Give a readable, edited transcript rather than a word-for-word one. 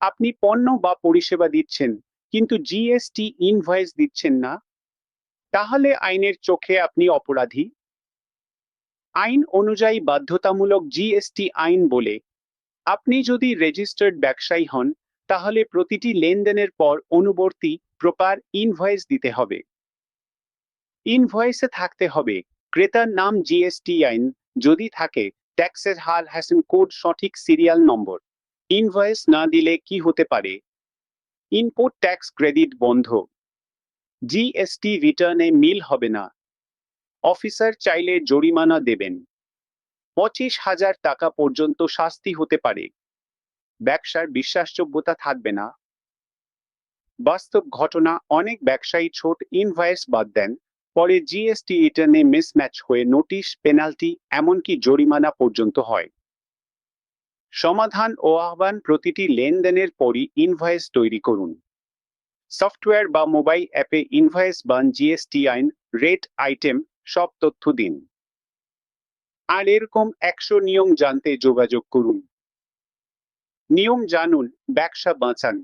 আপনি পণ্য বা পরিষেবা দিচ্ছেন কিন্তু জিএসটি ইনভয়েস দিচ্ছেন না, তাহলে আইনের চোখে আপনি অপরাধী। আইন অনুযায়ী বাধ্যতামূলক জিএসটি আইন বলে আপনি যদি রেজিস্টার্ড ব্যবসায়ী হন তাহলে প্রতিটি লেনদেনের পর অনুবর্তী প্রপার ইনভয়েস দিতে হবে। ইনভয়েসে থাকতে হবে ক্রেতার নাম, জিএসটি আইন যদি থাকে, ট্যাক্সের হার, হ্যাসেন কোড, সঠিক সিরিয়াল নম্বর। ইনভয়েস না দিলে কি হতে পারে? ইনপুট ট্যাক্স ক্রেডিট বন্ধ, জিএসটি রিটার্নে মিল হবে না, অফিসার চাইলে জরিমানা দেবেন, 25,000 টাকা পর্যন্ত শাস্তি হতে পারে, ব্যবসার বিশ্বাসযোগ্যতা থাকবে না। বাস্তব ঘটনা, অনেক ব্যবসায়ী ছোট ইনভয়েস বাদ দেন, পরে জিএসটি রিটার্নে মিসম্যাচ হয়ে নোটিশ, পেনাল্টি, এমনকি জরিমানা পর্যন্ত হয়। সমাধান ও আহ্বান: প্রতিটি লেনদেনের পরই ইনভয়েস তৈরি করুন। সফটওয়্যার বা মোবাইল অ্যাপে ইনভয়েস বান, জিএসটি আইন, রেট, আইটেম সব তথ্য দিন। আর এরকম 100 নিয়ম জানতে যোগাযোগ করুন। নিয়ম জানুন, ব্যবসা বাঁচান।